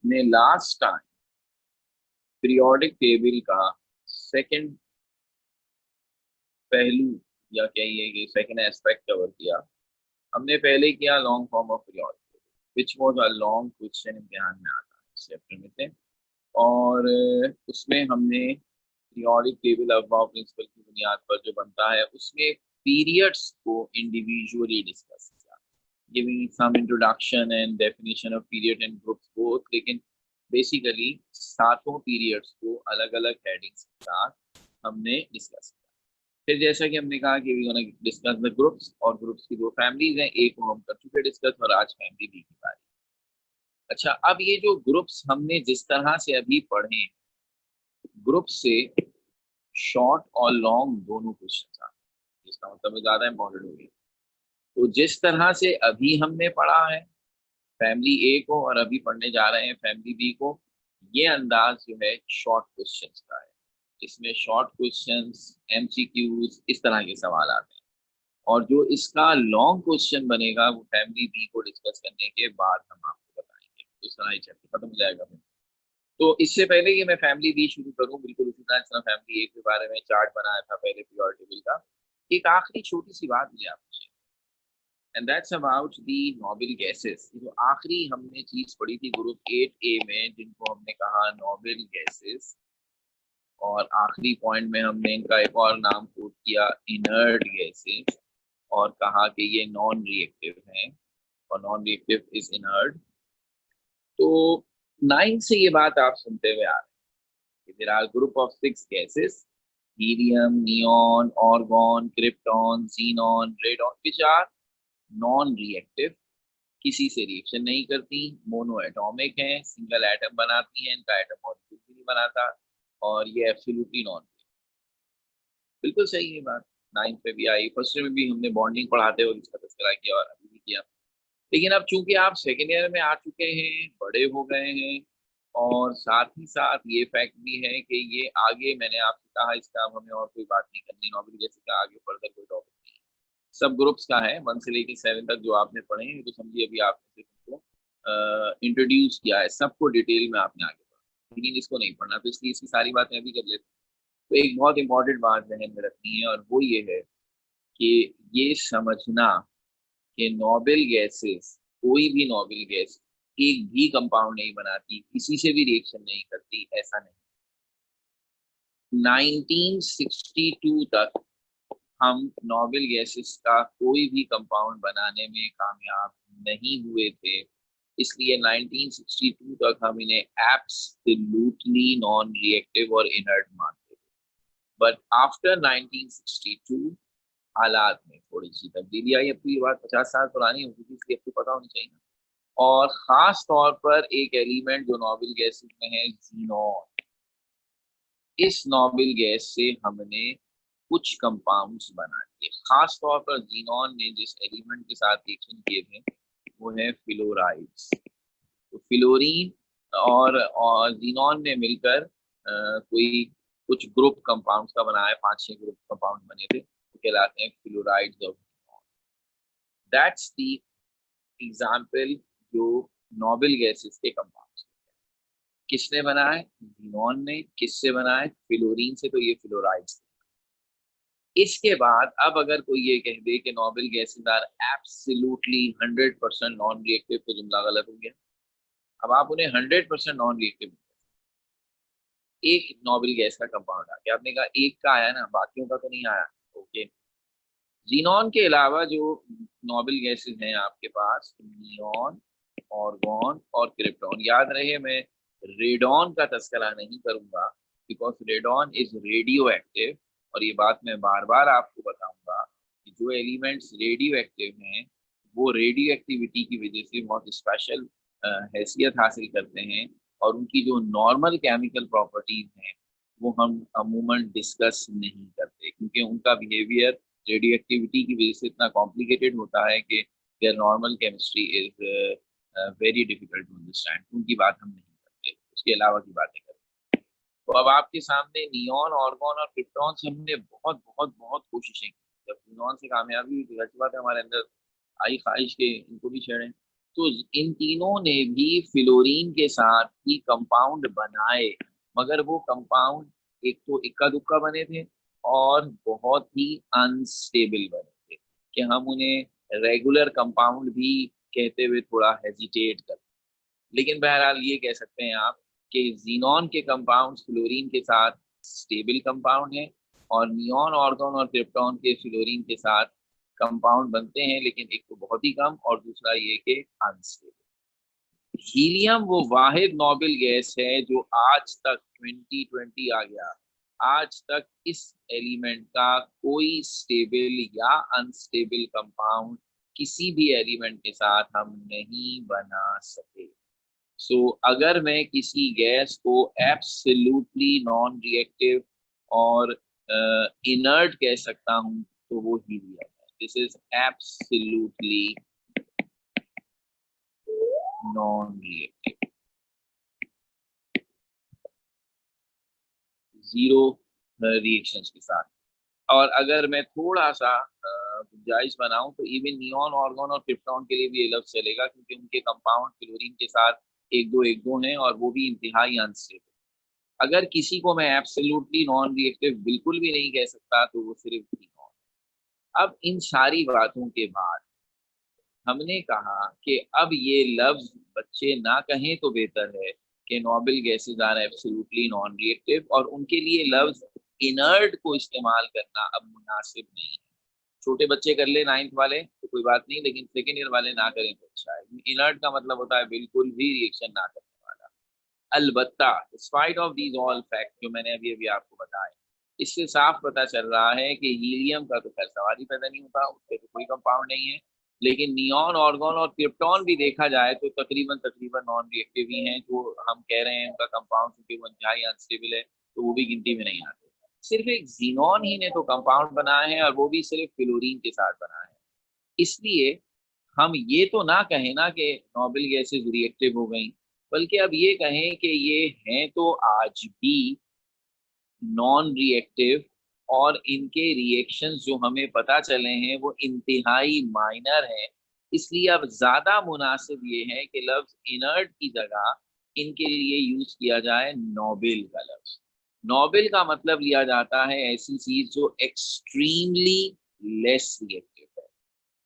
ने last time periodic table का second पहलू या कहिए कि सेकंड एस्पेक्ट कवर किया। हमने पहले किया long form of periodic which was a long question इम्तिहान में आता है इस चैप्टर में से। और उसमें हमने पीरियोडिक टेबल अफबाउ प्रिंसिपल की बुनियाद पर जो बनता है उसमें पीरियड्स को इंडिविजुअली डिस्कस किया, giving some introduction and definition of period and groups both. लेकिन बेसिकली सातों पीरियड्स को अलग अलग हेडिंग्स के साथ हमने डिस्कस किया। फिर जैसा कि हमने कहा कि we gonna discuss the groups, और ग्रुप्स की दो फैमिलीज हैं, एक को हम कर चुके डिस्कस और आज फैमिली बी की बारी। अच्छा, अब ये जो ग्रुप्स हमने जिस तरह से अभी पढ़े, ग्रुप से शॉर्ट और लॉन्ग दोनों क्वेश्चन आते हैं, इसका मतलब ज्यादा इंपॉर्टेंट हो गया। तो जिस तरह से अभी हमने पढ़ा है फैमिली ए को और अभी पढ़ने जा रहे हैं फैमिली बी को, ये अंदाज जो है शॉर्ट क्वेश्चंस का है। इसमें शॉर्ट क्वेश्चंस, एमसीक्यूज, इस तरह के सवाल आते हैं। और जो इसका लॉन्ग क्वेश्चन बनेगा वो फैमिली बी को डिस्कस करने के बाद हम आपको बताएंगे। तो इस तरह ये चैप्टर खत्म हो जाएगा फिर। तो इससे पहले कि मैं फैमिली बी शुरू करूं, बिल्कुल उसी तरह फैमिली ए के बारे में चार्ट बनाया था पहले पीरियोडिक टेबल का, एक आखिरी छोटी सी बात मुझे आपसे, and that's about the noble gases. जो आखिरी हमने चीज पढ़ी थी ग्रुप 8A में, जिनको हमने कहा नोबेल गैसेस, और आखिरी पॉइंट में हमने इनका एक और नाम कोट किया इनर्ट गैसेस, और कहा कि ये नॉन रिएक्टिव हैं और नॉन रिएक्टिव इज इनर्ट। तो 9 से ये बात आप सुनते हुए आ रहे हैं। There are group of 6 gases, helium, neon, argon, krypton, xenon, radon, which are non reactive, किसी से रिएक्शन नहीं करती, मोनो एटॉमिक है, सिंगल एटम बनाती है, इनका एटम मॉलिक्यूल भी नहीं बनाता, और ये एब्सोल्युटली नॉन। बिल्कुल सही है बात। 9th में भी आई, फर्स्ट ईयर में भी हमने बॉन्डिंग पढ़ाते हुए इसका तस्करा किया और अभी भी किया। लेकिन अब चूंकि आप सेकेंड ईयर में आ चुके हैं, बड़े हो गए हैं, और साथ ही साथ ये फैक्ट भी है कि ये आगे मैंने आपसे कहा इसका अब हमें और कोई बात नहीं करनी, नॉर्मली जैसे का आगे फर्दर कोई टॉपिक नहीं है, सब ग्रुप्स का है 1 से लेकर 7 तक जो आपने पढ़े हैं, तो समझिए अभी आपने सिर्फ उनको इंट्रोड्यूस किया है, सबको डिटेल में आपने आगे पढ़ा, लेकिन इसको नहीं पढ़ना, तो इसलिए इसकी सारी बातें अभी कर लेते हैं। तो एक बहुत इंपॉर्टेंट बात जहन में रखनी है, और वो ये है कि ये समझना कि नोबेल गैसेस, कोई भी नोबेल गैस एक भी कंपाउंड नहीं बनाती, किसी से भी रिएक्शन नहीं करती, ऐसा नहीं। 1962 तक हम नोबेल गैसेस का कोई भी कंपाउंड बनाने में कामयाब नहीं हुए थे, इसलिए 1962 तक हम इन्हें एब्सोल्युटली नॉन रिएक्टिव और इनर्ट मानते थे। बट आफ्टर 1962 हालात में थोड़ी सी तब्दीली आई। अब तो ये बात 50 साल पुरानी हो चुकी, इसलिए आपको पता होनी चाहिए। और खास तौर पर एक एलिमेंट जो नोबेल गैसेस में है, जीनॉन। इस नोबेल गैस से हमने कुछ कंपाउंड्स बना दिए। खास तौर पर जीनॉन ने जिस एलिमेंट के साथ रिएक्शन किए थे वो है फ्लोराइड्स। तो फ्लोरीन और जीनॉन ने मिलकर कोई कुछ ग्रुप कंपाउंड्स का बनाया, 5-6 ग्रुप कंपाउंड बने थे, तो कहलाते हैं fluorides of xenon. That's the example जो नोबेल गैसेस के कंपाउंड्स किसने बनाए, जीनॉन ने। किससे बनाए, फ्लोरीन से, तो ये फ्लोराइड्स। इसके बाद अब अगर कोई ये कह दे कि noble gases are absolutely 100% non reactive, तो जुमला गलत हो गया। अब आप उन्हें 100% नॉन रिएक्टिव, एक नोबेल गैस का कंपाउंड आ गया, आपने कहा एक का आया ना, बाकियों का तो नहीं आया, ओके। जीनॉन के अलावा जो नोबेल गैसेस हैं आपके पास, नियॉन, ऑर्गन और क्रिप्टॉन। याद रहे, मैं रेडॉन का तस्करा नहीं करूंगा, because radon is radio active, और ये बात मैं बार बार आपको बताऊंगा कि जो एलिमेंट्स रेडियो एक्टिव हैं वो रेडियो एक्टिविटी की वजह से बहुत स्पेशल हैसियत हासिल करते हैं, और उनकी जो नॉर्मल केमिकल प्रॉपर्टीज हैं वो हम अमूमन डिस्कस नहीं करते, क्योंकि उनका बिहेवियर रेडियो एक्टिविटी की वजह से इतना कॉम्प्लिकेटेड होता है कि their normal chemistry is very difficult to understand. उनकी बात हम नहीं करते, उसके अलावा की बातें करते। तो अब आपके सामने नियॉन, ऑर्गन और क्रिप्टॉन से हमने बहुत बहुत बहुत कोशिशें की। जब नियॉन से कामयाबी हुई तो जाहिर बात है हमारे अंदर आई ख्वाहिश के इनको भी छेड़ें, तो इन तीनों ने भी फ्लोरीन के साथ ही कंपाउंड बनाए, मगर वो कंपाउंड एक तो इक्का दुक्का बने थे और बहुत ही अनस्टेबल बने थे कि हम उन्हें रेगुलर कंपाउंड भी कहते हुए थोड़ा हेजिटेट करते। लेकिन बहरहाल ये कह सकते हैं आप कि जीनॉन के कंपाउंड फ्लोरीन के साथ स्टेबल कंपाउंड है, और नियॉन, ऑर्गन और क्रिप्टॉन के फ्लोरीन के साथ कंपाउंड बनते हैं, लेकिन एक तो बहुत ही कम और दूसरा ये कि अनस्टेबल। हीलियम वो वाहिद नोबल गैस है जो आज तक 2020 आ गया, आज तक इस एलिमेंट का कोई स्टेबल या अनस्टेबल कंपाउंड किसी भी एलिमेंट के साथ हम नहीं बना सके। सो अगर मैं किसी गैस को एब्सोल्युटली नॉन रिएक्टिव और इनर्ट कह सकता हूं तो वो हीलियम है। This is absolutely non reactive, zero reactions के साथ। और अगर मैं थोड़ा सा गुंजाइश बनाऊं तो इवन नियॉन, ऑर्गन और क्रिप्टॉन के लिए भी ये लफ्ज चलेगा, क्योंकि उनके कंपाउंड क्लोरीन के साथ एक दो हैं और वो भी इंतहाई अनस्टेबल। अगर किसी को मैं एब्सोल्युटली नॉन रिएक्टिव बिल्कुल भी नहीं कह सकता तो वो सिर्फ नियॉन। अब इन सारी बातों के बाद हमने कहा कि अब ये लफ्ज बच्चे ना कहें तो बेहतर है कि noble gases are absolutely non reactive, और उनके लिए लफ्ज इनर्ट को इस्तेमाल करना अब मुनासिब नहीं है। छोटे बच्चे कर ले 9th वाले तो कोई बात नहीं, लेकिन सेकेंड ईयर वाले ना करें तो अच्छा है। इनर्ट का मतलब होता है बिल्कुल भी रिएक्शन ना करने वाला। अलबत्ता despite of these all fact जो मैंने अभी अभी आपको बताए, इससे साफ पता चल रहा है कि हीलियम का तो खैर सवाल ही पैदा नहीं होता, उसके तो कोई कंपाउंड नहीं है। लेकिन नियॉन, ऑर्गन और क्रिप्टॉन भी देखा जाए तो तकरीबन तकरीबन नॉन रिएक्टिव ही हैं, जो हम कह रहे हैं उनका कंपाउंड क्योंकि वो इंतहाई अनस्टेबल है तो वो भी गिनती में नहीं आते। सिर्फ एक जीनॉन ही ने तो कंपाउंड बनाए हैं, और वो भी सिर्फ फ्लोरीन के साथ बनाए हैं। इसलिए हम ये तो ना कहें ना कि नोबल गैसेज रिएक्टिव हो गई, बल्कि अब ये कहें कि ये हैं तो आज भी नॉन रिएक्टिव, और इनके रिएक्शंस जो हमें पता चले हैं वो इंतहाई माइनर है। इसलिए अब ज्यादा मुनासिब ये है कि लफ्ज इनर्ट की जगह इनके लिए यूज किया जाए नोबेल का लफ्ज। नोबेल का मतलब लिया जाता है ऐसी चीज जो एक्सट्रीमली लेस रिएक्टिव है।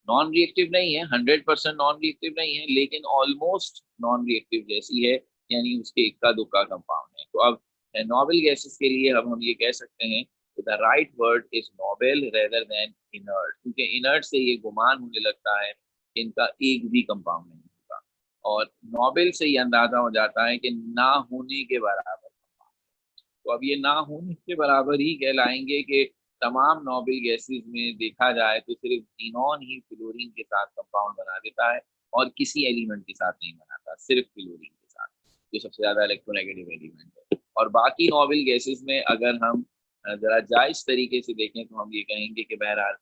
नॉन रिएक्टिव नहीं है, 100% नॉन रिएक्टिव नहीं है, लेकिन ऑलमोस्ट नॉन रिएक्टिव जैसी है, यानी उसके इक्का दुक्का कंपाउंड है। तो अब नोबेल गैसेस के लिए अब हम ये कह सकते हैं the right word is Nobel rather than inert, क्योंकि इनर्ट से ये गुमान होने लगता है इनका एक भी कंपाउंड नहीं होगा, और नोबेल से ये अंदाजा हो जाता है कि ना होने के बराबर। तो अब ये ना होने के बराबर ही कहलाएंगे कि तमाम नोबेल गैसेस में देखा जाए तो सिर्फ जीनॉन ही फ्लोरीन के साथ कंपाउंड बना देता है, और किसी एलिमेंट के साथ नहीं बनाता, सिर्फ फ्लोरीन के साथ, जो सबसे ज्यादा इलेक्ट्रोनेगेटिव एलिमेंट है। और बाकी नोबेल गैसेस में अगर हम जरा जायज तरीके से देखें तो हम ये कहेंगे कि बहरहाल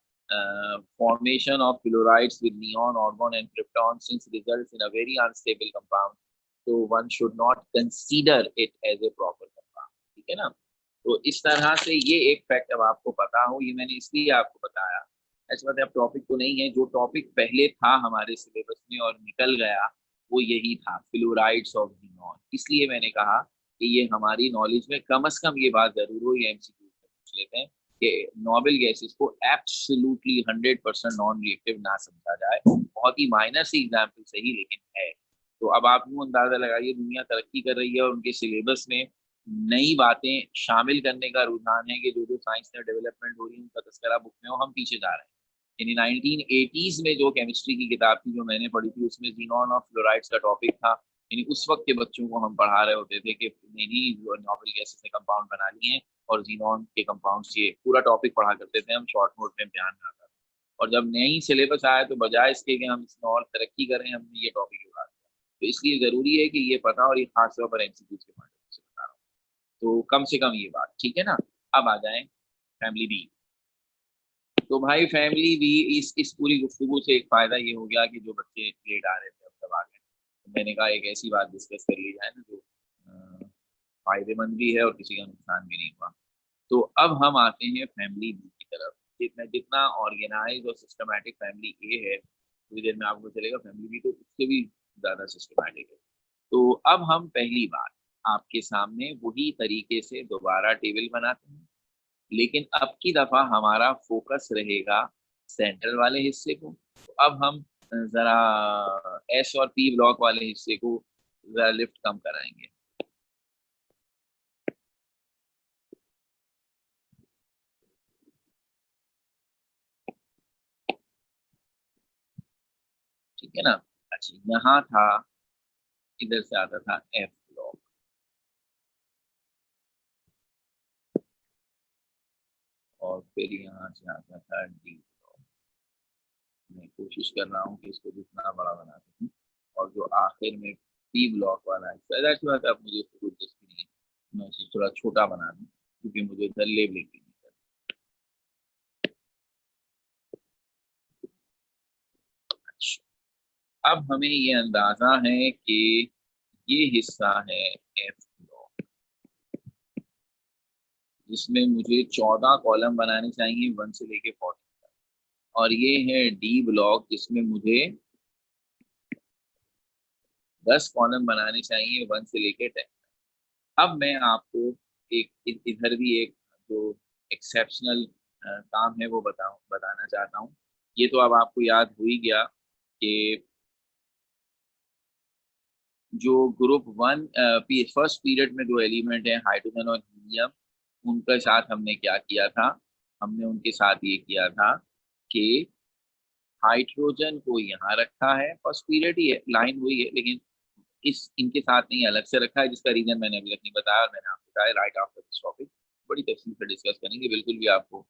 formation of fluorides with neon, argon and krypton since results in a very unstable compound, so one should not consider it as a proper compound। ठीक है ना? तो इस तरह से ये एक फैक्ट अब आपको पता हो, ये मैंने इसलिए आपको बताया। ऐसा मतलब टॉपिक तो नहीं है, जो टॉपिक पहले था हमारे सिलेबस में और निकल गया वो यही था, फ्लोराइड्स ऑफ नियॉन। इसलिए मैंने कहा कि ये हमारी नॉलेज में कम से कम ये बात जरूर हो, ये एमसीक्यू में पूछ लेते हैं कि नोबेल गैसेस को एब्सोल्युटली 100% नॉन रिएक्टिव ना समझा जाए। बहुत ही माइनर सी एग्जाम्पल सही, लेकिन है। तो अब आप यूँ अंदाजा लगाइए, दुनिया तरक्की कर रही है और उनके सिलेबस में नई बातें शामिल करने का रुझान है कि जो जो साइंस में डेवलपमेंट हो रही है उनका तस्करा बुक में हो, हम पीछे जा रहे हैं। यानी 1980s में जो केमिस्ट्री की किताब थी जो मैंने पढ़ी थी उसमें जीनॉन और फ्लोराइड्स का टॉपिक था, यानी उस वक्त के बच्चों को हम पढ़ा रहे होते थे कि नहीं नोबेल गैसेस ने कंपाउंड बना लिए हैं और जीनॉन के कंपाउंड्स, ये पूरा टॉपिक पढ़ा करते थे हम, शॉर्ट नोट में इम्तिहान में आता था। और जब नई सिलेबस आया तो बजाय इसके कि हम इसमें और तरक्की करें, हमने ये टॉपिक उठा दिया। तो इसलिए जरूरी है कि ये पता, और ये खासतौर पर एमसीक्यू के पॉइंट से बता रहा हूँ, तो कम से कम ये बात ठीक है ना। अब आ जाए फैमिली बी। तो भाई फैमिली भी इस पूरी गुफ्तगू से एक फायदा ये हो गया कि जो बच्चे लेट आ रहे थे अब तब आ गए, तो मैंने कहा एक ऐसी बात डिस्कस कर ली जाए ना जो फायदेमंद भी है और किसी का नुकसान भी नहीं हुआ। तो अब हम आते हैं फैमिली बी की तरफ। जितना जितना ऑर्गेनाइज और सिस्टमेटिक फैमिली ए है, थोड़ी देर में आपको चलेगा, फैमिली बी तो उससे भी ज़्यादा सिस्टमैटिक है। तो अब हम पहली बार आपके सामने वही तरीके से दोबारा टेबल बनाते हैं, लेकिन अब की दफ़ा हमारा फोकस रहेगा सेंट्रल वाले हिस्से को। तो अब हम ज़रा एस और पी ब्लॉक वाले हिस्से को ज़रा लिफ्ट कम कराएंगे। ठीक है ना? अच्छा, यहाँ था, इधर से आता था एफ ब्लॉक, और फिर यहाँ से आता था डी ब्लॉक। मैं कोशिश कर रहा हूँ कि इसको जितना बड़ा बना सकूँ, और जो आखिर में पी ब्लॉक वाला है, ऐसी बात है, अब मुझे इसको दिलचस्पी नहीं है, मैं इसे थोड़ा छोटा बना दूँ क्योंकि मुझे इधर लेबलिंग नहीं है। अच्छा, अब हमें ये अंदाजा है कि ये हिस्सा है एफ ब्लॉक, जिसमें मुझे 14 कॉलम बनाने चाहिए 1 से लेके 40 तक, और ये है डी ब्लॉक जिसमें मुझे 10 कॉलम बनाने चाहिए 1 से लेके 10। अब मैं आपको एक इधर भी एक जो एक्सेप्शनल काम है वो बताना चाहता हूँ। ये तो अब आपको याद हो ही गया कि जो ग्रुप वन फर्स्ट पीरियड में दो एलिमेंट है हाइड्रोजन और हीलियम, उनके साथ हमने क्या किया था, हमने उनके साथ ये किया था कि हाइड्रोजन को यहाँ रखा है, फर्स्ट पीरियड ही है, लाइन हुई है, लेकिन इस इनके साथ नहीं, अलग से रखा है, जिसका रीजन मैंने अभी तक नहीं बताया, और मैंने आपको बताया राइट आफ्टर दिस टॉपिक बड़ी तफसील से डिस्कस करेंगे, बिल्कुल भी आपको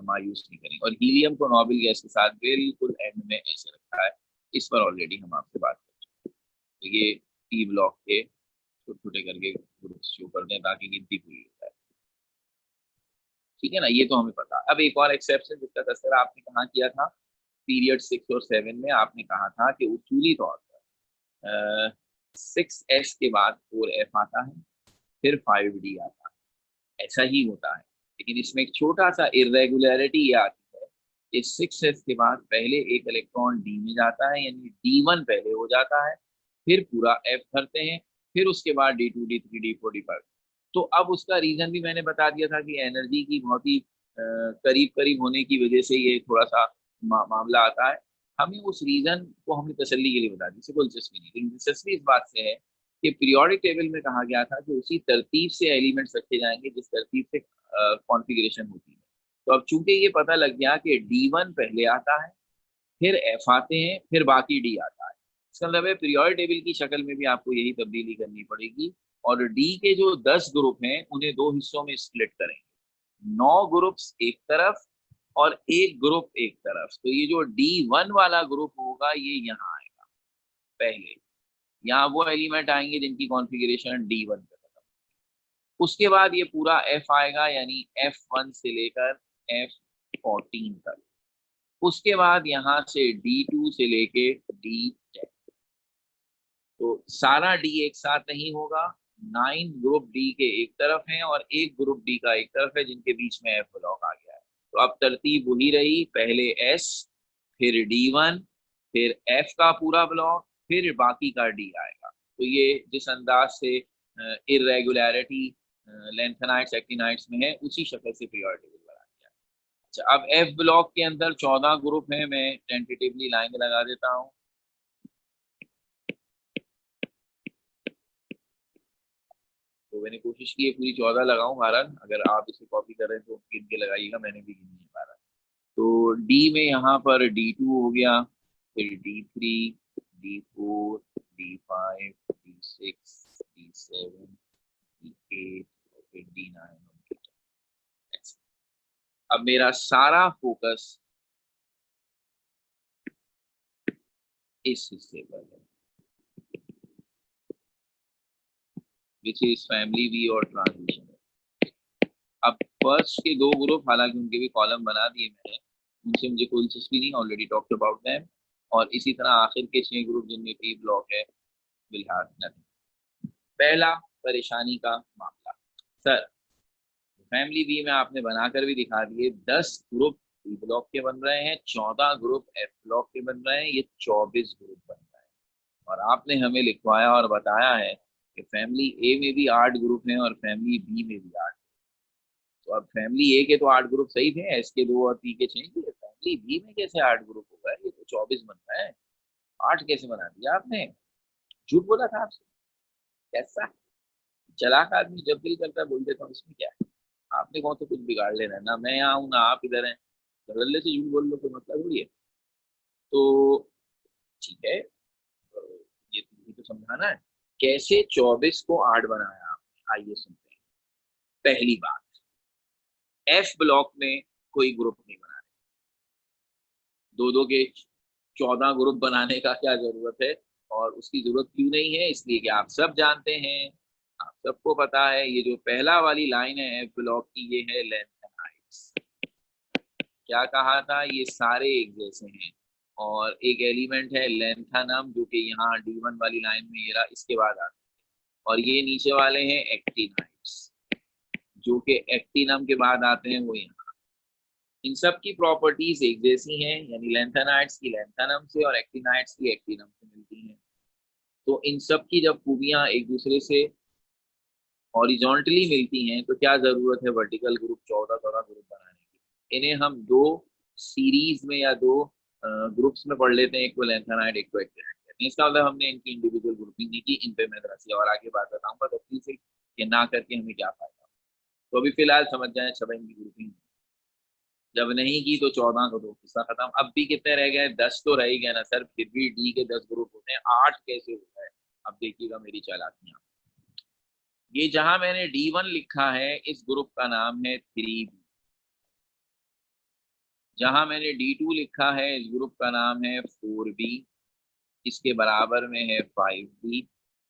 मायूस नहीं करेंगे। और हीलियम को नोबल गैस के साथ बिल्कुल एंड में ऐसे रखा है, इस पर ऑलरेडी हम आपसे बात कर चुके हैं। तो ये पी ब्लॉक के छोटे छोटे करके ग्रुप शो कर दें ताकि गिनती पूरी हो जाए। ठीक है ना, ये तो हमें पता। अब एक और एक्सेप्शन जिसका तस्करा आपने कहाँ किया था, पीरियड 6 और 7 में आपने कहा था कि उसूली तौर पर 6S के बाद 4F आता है, फिर 5D आता है, ऐसा ही होता है। लेकिन इसमें एक छोटा सा इरेगुलरिटी ये आती है कि 6S के बाद पहले एक इलेक्ट्रॉन डी में जाता है, यानी D1 पहले हो जाता है, फिर पूरा F भरते हैं, फिर उसके बाद D2 D3 D4 D5। तो अब उसका रीजन भी मैंने बता दिया था कि एनर्जी की बहुत ही करीब करीब होने की वजह से ये थोड़ा सा मामला आता है। हमें उस रीजन को हमने तसल्ली के लिए बता दी, इससे कोई दिलचस्पी नहीं, लेकिन दिलचस्पी इस बात से है कि पीरियोडिक टेबल में कहा गया था कि उसी तरतीब से एलिमेंट्स रखे जाएंगे जिस तरतीब से कॉन्फ़िगरेशन होती है। तो अब चूंकि ये पता लग गया कि D1 पहले आता है, फिर F आते हैं, फिर बाकी D आता है, इसका मतलब है पीरियोडिक टेबल की शक्ल में भी आपको यही तब्दीली करनी पड़ेगी। और डी के जो 10 ग्रुप हैं उन्हें दो हिस्सों में स्प्लिट करेंगे, 9 ग्रुप्स एक तरफ और एक ग्रुप एक तरफ। तो ये जो D1 वाला ग्रुप होगा ये यहाँ आएगा पहले, यहाँ वो एलिमेंट आएंगे जिनकी कॉन्फ़िगरेशन D1 पे खत्म। उसके बाद ये पूरा F आएगा, यानी F1 से लेकर F14 तक। उसके बाद यहाँ से D2 से लेके D10। तो सारा डी एक साथ नहीं होगा, 9 ग्रुप डी के एक तरफ हैं और एक ग्रुप डी का एक तरफ है, जिनके बीच में एफ ब्लॉक आ गया है। तो अब तरतीब वही रही, पहले एस, फिर डी1, फिर एफ का पूरा ब्लॉक, फिर बाकी का डी आएगा। तो ये जिस अंदाज से इरेगुलरिटी लेंथेनाइट्स एक्टिनाइट्स में है, उसी शक्ल से पीरियोडिक टेबल बना दिया। अच्छा, अब एफ ब्लॉक के अंदर 14 ग्रुप हैं, मैं टेंटेटिवली लाइन लगा देता हूँ। तो मैंने कोशिश की है पूरी 14 लगाऊं, बहरहाल अगर आप इसे कॉपी कर रहे हैं तो गिन के लगाइएगा, मैंने भी गिनी है बहरहाल। तो डी में यहाँ पर D2 हो गया, फिर D3, D4, D5, D6, D7, D8 और फिर D9। अब मेरा सारा फोकस इस हिस्से पर है, विच इज फैमिली वी और ट्रांजिशन। अब फर्स्ट के दो ग्रुप, हालांकि उनके भी कॉलम बना दिए मैंने, उनसे मुझे कोई दिलचस्पी नहीं, ऑलरेडी टॉक्ड अबाउट दैम। और इसी तरह आखिर के 6 ग्रुप जिनमें पी ब्लॉक है, विल हैव नथिंग। पहला परेशानी का मामला, सर फैमिली बी में आपने बनाकर भी दिखा दिए, 10 ग्रुप बी ब्लॉक के बन रहे हैं, 14 ग्रुप एफ ब्लॉक के बन रहे हैं, ये 24 ग्रुप बन रहे हैं। और आपने हमें लिखवाया और बताया है कि फैमिली ए में भी 8 ग्रुप हैं और फैमिली बी में भी 8। तो अब फैमिली ए के तो 8 ग्रुप सही थे, एस के 2 और पी के 6 थे, फैमिली बी में कैसे 8 ग्रुप होगा? ये तो 24 बन रहा है, 8 कैसे बना दिया आपने? झूठ बोला था आपसे? कैसा चालाक आदमी, जब दिल करता है बोल देता हूँ, इसमें क्या है? आपने कौन सा कुछ बिगाड़ लेना है? ना मैं यहाँ हूँ ना आप इधर हैं, धड़ल्ले से झूठ बोल लो कोई मतलब थोड़ी है। तो ठीक है, ये तुम्हें तो समझाना है कैसे 24 को 8 बनाया आपने। आइए सुनते हैं। पहली बात, एफ ब्लॉक में कोई ग्रुप नहीं बना रहे। दो दो के 14 ग्रुप बनाने का क्या जरूरत है? और उसकी जरूरत क्यों नहीं है? इसलिए कि आप सब जानते हैं, आप सबको पता है, ये जो पहला वाली लाइन है एफ ब्लॉक की, ये है लेंथ एंड हाइट्स। क्या कहा था? ये सारे एक जैसे हैं। और एक एलिमेंट है लेंथनम, जो कि यहाँ D1 वाली लाइन में ये रहा, इसके बाद आता है। और ये नीचे वाले हैं एक्टिनाइट्स, जो कि एक्टिनम के बाद आते हैं, वो यहाँ। इन सब की प्रॉपर्टीज एक जैसी हैं, यानी लेंथेनाइट्स की लेंथेनम से और एक्टिनाइट्स की एक्टिनम से मिलती हैं। तो इन सब की जब खूबियां एक दूसरे से हॉरिजॉन्टली मिलती हैं, तो क्या जरूरत है वर्टिकल ग्रुप 14 ग्रुप बनाने की? इन्हें हम दो सीरीज में या दो ग्रुप्स में पढ़ लेते हैं, एक को लेंथेनाइट एक को एक्टिनाइट कहते हैं। इसका मतलब हमने इनकी इंडिविजुअल ग्रुपिंग नहीं की, इन पे मैं जरा सी और आगे बात बताऊंगा तफसील से कि ना करके हमें क्या फायदा। तो अभी फिलहाल समझ जाए सब इनकी ग्रुपिंग। जब नहीं की तो 14 को दो, किस्सा खत्म। अब भी कितने रह गए? 10 तो रह ही गए ना सर, फिर भी डी के 10 ग्रुप होते हैं, 8 कैसे होता है? अब देखिएगा मेरी चालाकियां। ये जहां मैंने D1 लिखा है, इस ग्रुप का नाम है 3B। जहां मैंने D2 लिखा है, इस ग्रुप का नाम है 4B। इसके बराबर में है 5B,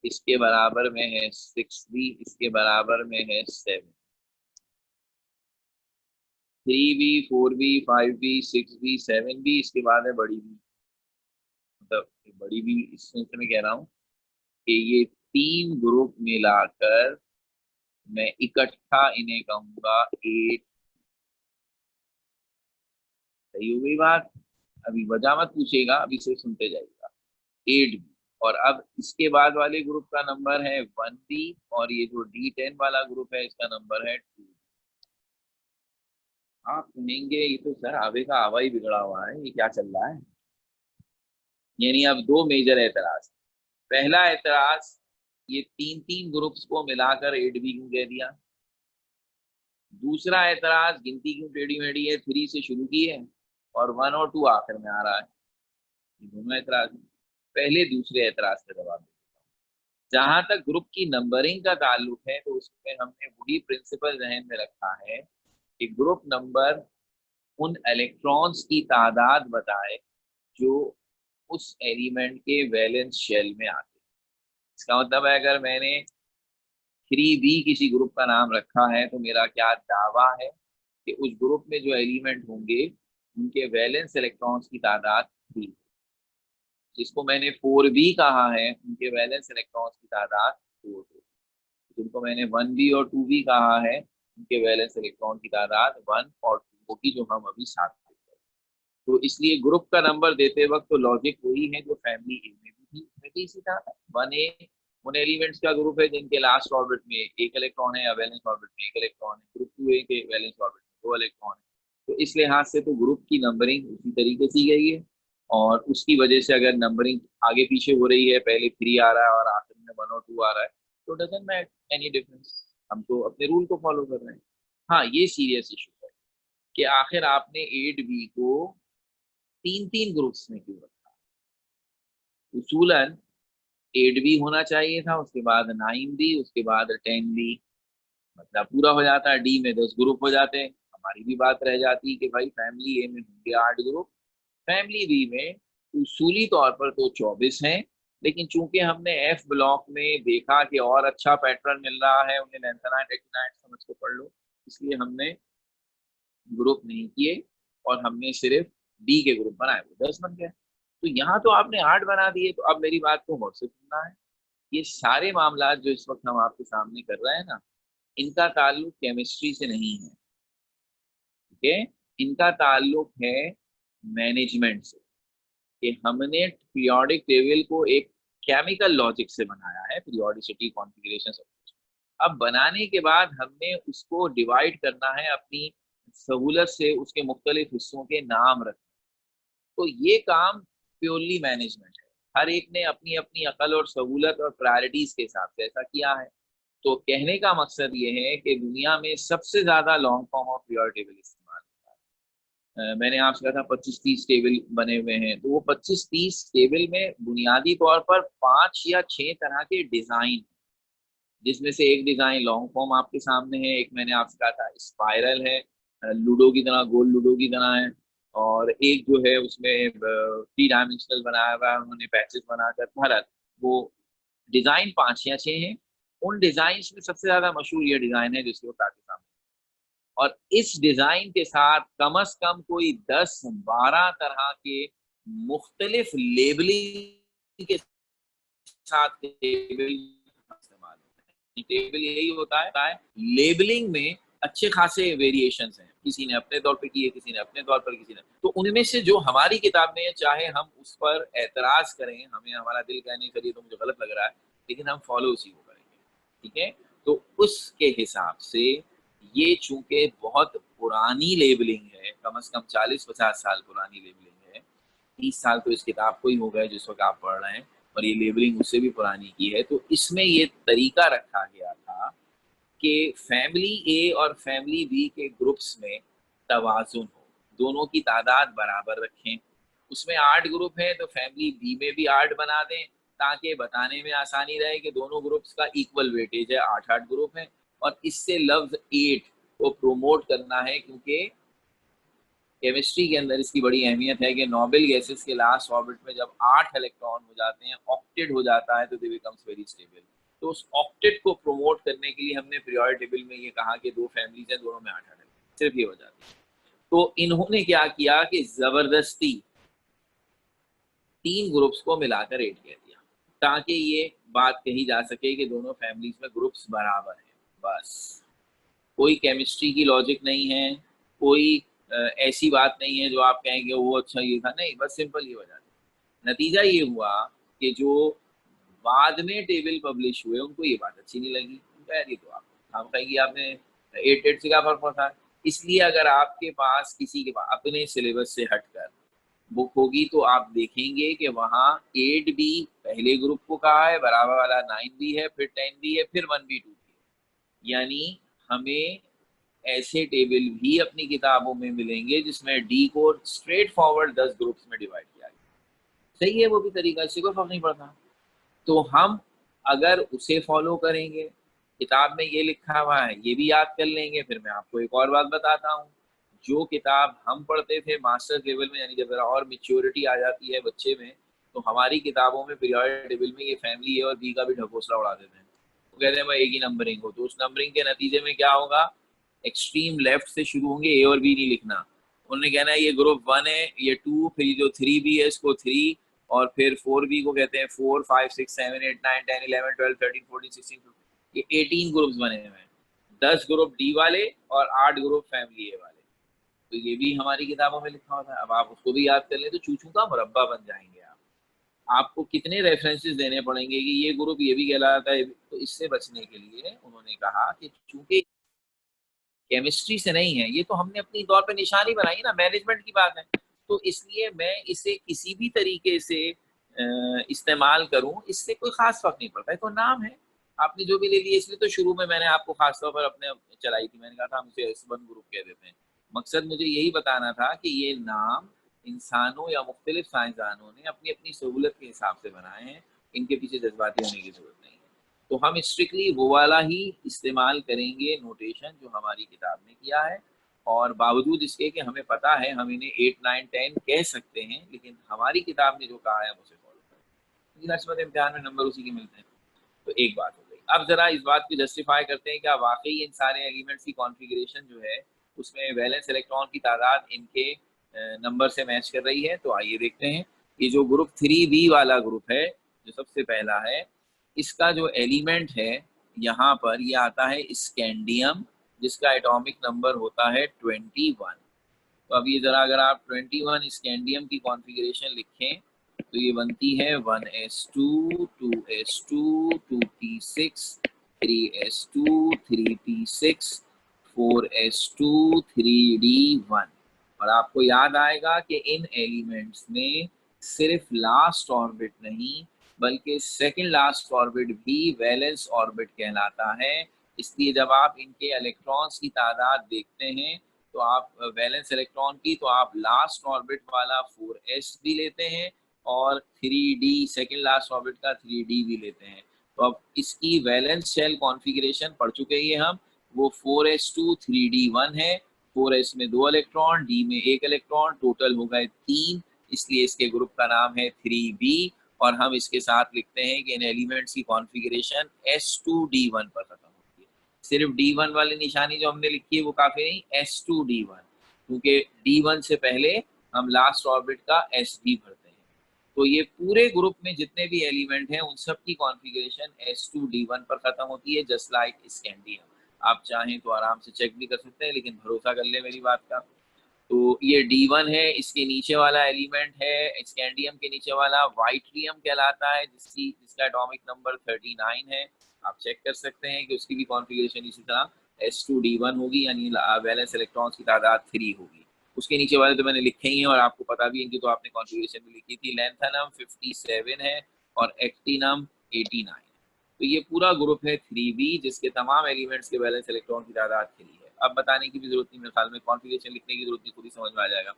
इसके बराबर में है 6B, इसके बराबर में है 7। 3B, 4B, 5B, 6B, 7B, इसके बाद है बड़ी बी। मतलब बड़ी बी इस सेंस में कह रहा हूँ कि ये 3 ग्रुप मिलाकर मैं इकट्ठा इन्हें कहूंगा 8। सही हो गई बात? अभी वजह मत पूछेगा, अभी सिर्फ सुनते जाइएगा। 8B। और अब इसके बाद वाले ग्रुप का नंबर है 1B, और ये जो D10 वाला ग्रुप है, इसका नंबर है 2। आप कहेंगे ये तो सर आवे का आवा ही बिगड़ा हुआ है, ये क्या चल रहा है? यानी अब दो मेजर एतराज। पहला एतराज, ये तीन तीन ग्रुप्स को मिलाकर 8B क्यों कह दिया? दूसरा एतराज, गिनती क्यों टेढ़ी मेढ़ी है, 3 से शुरू की है और 1 और 2 आखिर में आ रहा है। ये दोनों एतराज हैं। पहले दूसरे एतराज का जवाब दें। जहां तक ग्रुप की नंबरिंग का ताल्लुक है, तो उसमें हमने वही प्रिंसिपल जहन में रखा है कि ग्रुप नंबर उन इलेक्ट्रॉन्स की तादाद बताए जो उस एलिमेंट के वैलेंस शेल में आते हैं। इसका मतलब है, अगर मैंने 3B किसी ग्रुप का नाम रखा है, तो मेरा क्या दावा है कि उस ग्रुप में जो एलिमेंट होंगे उनके वैलेंस इलेक्ट्रॉन्स की तादाद 3। जिसको मैंने 4B कहा है, उनके वैलेंस इलेक्ट्रॉन्स की तादाद 4। जिनको मैंने 1B और 2B कहा है, उनके वैलेंस इलेक्ट्रॉन की तादाद 1 और 2 होगी, जो हम अभी साथ में। तो इसलिए ग्रुप का नंबर देते वक्त तो लॉजिक वही है जो फैमिली ए में भी थी, उसमें भी इसी था। 1A उन एलिमेंट्स का ग्रुप है जिनके लास्ट ऑर्बिट में एक इलेक्ट्रॉन है या वैलेंस ऑर्बिट में एक इलेक्ट्रॉन है। ग्रुप 2A के वैलेंस ऑर्बिट में 2 इलेक्ट्रॉन है। तो इस लिहाज से तो ग्रुप की नंबरिंग उसी तरीके से गई है, और उसकी वजह से अगर नंबरिंग आगे पीछे हो रही है, पहले 3 आ रहा है और आखिर में 1 और 2 आ रहा है, तो डजंट मेक एनी डिफरेंस। हम तो अपने रूल को फॉलो कर रहे हैं। हाँ, ये सीरियस इशू है कि आखिर आपने 8B को तीन तीन ग्रुप्स में क्यों रखा? उसूलन 8B होना चाहिए था, उसके बाद 9B, उसके बाद 10B। मतलब पूरा हो जाता, डी में 10 ग्रुप हो जाते। हमारी भी बात रह जाती कि भाई फैमिली ए में होंगे 8 ग्रुप, फैमिली बी में उसूली तौर पर तो 24 हैं। लेकिन चूंकि हमने एफ ब्लॉक में देखा कि और अच्छा पैटर्न मिल रहा है, उन्हें लेंथेनाइट एक्टिनाइट समझ के पढ़ लो, इसलिए हमने ग्रुप नहीं किए और हमने सिर्फ डी के ग्रुप बनाए, वो 10 बन गए। तो यहाँ तो आपने 8 बना दिए, तो अब मेरी बात को गौर से सुनना है। ये सारे मामला जो इस वक्त हम आपके सामने कर रहे हैं ना, इनका ताल्लुक केमिस्ट्री से नहीं है, ठीक है? इनका ताल्लुक है मैनेजमेंट से, कि हमने पीरियोडिक टेबल को एक केमिकल लॉजिक से बनाया है, पीरियोडिसिटी, कॉन्फ़िगरेशन सब कुछ। अब बनाने के बाद हमने उसको डिवाइड करना है अपनी सहूलत से, उसके मुख्तलिफ हिस्सों के नाम रखना। तो ये काम प्योरली मैनेजमेंट है। हर एक ने अपनी अपनी अकल और सहूलत और प्रायोरिटीज के हिसाब से ऐसा किया है। तो कहने का मकसद ये है कि दुनिया में सबसे ज्यादा long form of pure table इस्तेमाल होता है। मैंने आपसे कहा था 25-30 टेबल बने हुए हैं, तो वो 25-30 टेबल में बुनियादी तौर पर 5 या 6 तरह के डिजाइन, जिसमें से एक डिजाइन लॉन्ग फॉर्म आपके सामने है, एक मैंने आपसे कहा था स्पाइरल है, लूडो की तरह, गोल लूडो की तरह है, और एक जो है उसमें 3 डायमेंशनल बनाया हुआ है उन्होंने, पैचेस बनाकर भरा। वो डिजाइन 5 या 6 हैं। उन डिजाइन में सबसे ज्यादा मशहूर ये डिजाइन है जिसके वक्त आपके सामने, और इस डिजाइन के साथ कम से कम कोई 10-12 तरह के मुख्तलिफ लेबलिंग के साथ टेबल इस्तेमाल होता है। टेबल यही होता है, लेबलिंग में अच्छे खासे वेरिएशंस हैं, किसी ने अपने तौर पे किए, किसी ने अपने तौर पर, किसी ने, तो उनमें से जो हमारी किताब में है, चाहे हम उस पर एतराज करें, हमें हमारा दिल कह नहीं करिए तो मुझे गलत लग रहा है, लेकिन हम फॉलो उसी को करेंगे, ठीक है। तो उसके हिसाब से ये चूंकि बहुत पुरानी लेबलिंग है, कम से कम 40-50 साल पुरानी लेबलिंग है, 30 साल तो इस किताब को ही हो गए जिस वक्त आप पढ़ रहे हैं, और ये लेबलिंग उससे भी पुरानी की है, तो इसमें ये तरीका रखा गया था कि फैमिली ए और फैमिली बी के ग्रुप्स में तवाजुन हो, दोनों की तादाद बराबर रखें। उसमें 8 ग्रुप है तो फैमिली बी में भी 8 बना दें, ताकि बताने में आसानी रहे कि दोनों ग्रुप्स का इक्वल वेटेज है, 8-8 ग्रुप है। और इससे लफ्ज 8 को प्रोमोट करना है, क्योंकि केमिस्ट्री के अंदर इसकी बड़ी अहमियत है कि नोबेल गैसेस के लास्ट ऑर्बिट में जब 8 इलेक्ट्रॉन हो जाते हैं, ऑक्टेट हो जाता है, तो दे बिकम्स वेरी स्टेबल। तो उस ऑक्टेट को प्रोमोट करने के लिए हमने पीरियोडिक टेबल में ये कहा कि 2 फैमिलीज हैं, दोनों में 8-8 सिर्फ ये हो जाती है। तो इन्होंने क्या किया कि जबरदस्ती 3 ग्रुप्स को मिलाकर 8 कह दिया, ताकि ये बात कही जा सके कि दोनों फैमिलीज में ग्रुप्स बराबर हैं। बस, कोई केमिस्ट्री की लॉजिक नहीं है, कोई ऐसी बात नहीं है जो आप कहेंगे वो अच्छा ये था, नहीं, बस सिंपल ये वजह थी। नतीजा ये हुआ कि जो बाद में टेबल पब्लिश हुए उनको ये बात अच्छी नहीं लगी, यार ये तो आप हम कहेंगे आपने 8-8 से क्या फर्क पड़ता है। इसलिए अगर आपके पास किसी के पास अपने सिलेबस से हटकर बुक होगी तो आप देखेंगे कि वहाँ 8 भी पहले ग्रुप को कहा है, बराबर वाला 9 भी है, फिर 10 भी है, फिर 1 भी 2 भी है। यानी हमें ऐसे टेबल भी अपनी किताबों में मिलेंगे जिसमें डी को स्ट्रेट फॉरवर्ड 10 ग्रुप्स में डिवाइड किया गया। सही है वो भी तरीका, इससे कोई फर्क नहीं पड़ता। तो हम अगर उसे फॉलो करेंगे, किताब में ये लिखा हुआ है ये भी याद कर लेंगे। फिर मैं आपको एक और बात बताता हूँ, जो किताब हम पढ़ते थे मास्टर्स लेवल में, यानी जब जरा और मेच्योरिटी आ जाती है बच्चे में, तो हमारी किताबों में पीरियोडिक टेबल में ये फैमिली ए और बी का भी ढकोसला उड़ा देते हैं। वो कहते हैं भाई एक ही नंबरिंग हो, तो उस नंबरिंग के नतीजे में क्या होगा, एक्सट्रीम लेफ्ट से शुरू होंगे, ए और बी नहीं लिखना। उन्होंने कहना है ये ग्रुप 1 है, ये 2, फिर ये जो 3 बी है इसको 3, और फिर 4 बी को कहते हैं 4, 5, 6, 7, 8, 9, 10, 11, 12, 13, 14, 16, ये 18 ग्रुप्स बने हुए हैं। 10 ग्रुप डी वाले और 8 ग्रुप फैमिली ए वाले। तो ये भी हमारी किताबों में लिखा होता है। अब आप उसको भी याद कर लें तो चूचू का मुरब्बा बन जाएंगे आप। आपको कितने रेफरेंसेस देने पड़ेंगे कि ये ग्रुप ये भी कहलाता है। तो इससे बचने के लिए उन्होंने कहा कि चूंकि केमिस्ट्री से नहीं है, ये तो हमने अपनी तौर पे निशानी बनाई ना, मैनेजमेंट की बात है, तो इसलिए मैं इसे किसी भी तरीके से इस्तेमाल करूं, इससे कोई खास फर्क नहीं पड़ता है। तो नाम है, आपने जो भी ले लिया, इसलिए तो शुरू में मैंने आपको खास तौर पर अपने चलाई थी, मैंने कहा था हम इसे S1 ग्रुप कह देते हैं। मकसद मुझे यही बताना था कि ये नाम इंसानों या मुख्तलिफ साइंसदानों ने अपनी अपनी सहूलत के हिसाब से बनाए हैं, इनके पीछे जज्बाती होने की जरूरत नहीं है। तो हम स्ट्रिक्टली वो वाला ही इस्तेमाल करेंगे नोटेशन जो हमारी किताब ने किया है, और बावजूद इसके कि हमें पता है हम इन्हें 8, 9, 10 कह सकते हैं, लेकिन हमारी किताब ने जो कहा है उसे फॉलो करें। इम्तिहान में नंबर उसी के मिलते हैं। तो एक बात हो गई। अब जरा इस बात को जस्टिफाई करते हैं, क्या वाकई इन सारे एलिमेंट्स की कॉन्फ़िगरेशन जो है उसमें वैलेंस इलेक्ट्रॉन की तादाद इनके नंबर से मैच कर रही है। तो आइए देखते हैं। ये जो ग्रुप 3b वाला ग्रुप है, जो सबसे पहला है, इसका जो एलिमेंट है यहाँ पर ये आता है स्कैंडियम, जिसका एटॉमिक नंबर होता है 21। तो अब ये जरा अगर आप 21 स्कैंडियम की कॉन्फ़िगरेशन लिखें तो ये बनती है 1s2 2s2 2p6 3s2 3p6 4s2 3d1। और आपको याद आएगा कि इन एलिमेंट्स में सिर्फ लास्ट ऑर्बिट नहीं बल्कि सेकंड लास्ट ऑर्बिट भी वैलेंस ऑर्बिट कहलाता है। इसलिए जब आप इनके इलेक्ट्रॉन्स की तादाद देखते हैं तो आप वैलेंस इलेक्ट्रॉन की, तो आप लास्ट ऑर्बिट वाला 4s भी लेते हैं और 3d सेकंड लास्ट ऑर्बिट का 3d भी लेते हैं। तो अब इसकी वैलेंस शेल कॉन्फ़िगरेशन पढ़ चुके हैं हम, वो 4s2 3d1 है। 4s में 2 इलेक्ट्रॉन, d में 1 इलेक्ट्रॉन, टोटल हो गए 3, इसलिए इसके ग्रुप का नाम है 3b। और हम इसके साथ लिखते हैं कि इन एलिमेंट्स की कॉन्फ़िगरेशन s2d1 पर खत्म होती है। सिर्फ d1 वाली निशानी जो हमने लिखी है वो काफी नहीं, s2d1, क्योंकि d1 से पहले हम लास्ट ऑर्बिट का s भी भरते हैं। तो ये पूरे ग्रुप में जितने भी एलिमेंट हैं उन सब की कॉन्फ़िगरेशन s2d1 पर खत्म होती है, जस्ट लाइक स्कैंडियम। आप चाहें तो आराम से चेक भी कर सकते हैं, लेकिन भरोसा कर ले मेरी बात का। तो ये D1 है, इसके नीचे वाला एलिमेंट है स्कैंडियम के नीचे वाला वाइट्रियम कहलाता है, जिसका एटॉमिक नंबर 39 है। आप चेक कर सकते हैं कि उसकी भी कॉन्फ़िगरेशन इसी तरह s2d1 होगी, यानी वैलेंस इलेक्ट्रॉन्स की तादाद 3 होगी। उसके नीचे वाले तो मैंने लिखे ही हैं और आपको पता भी है इनकी, तो आपने कॉन्फ़िगरेशन भी लिखी थी। लैंथनम 57 है और एक्टिनम 89 है। तो ये पूरा ग्रुप है 3b, जिसके तमाम एलिमेंट्स के वैलेंस इलेक्ट्रॉन की तादाद 3 है। अब बताने की भी जरूरत नहीं, मेरे ख्याल में कॉन्फ़िगरेशन लिखने की जरूरत नहीं, खुद ही समझ में आ जाएगा।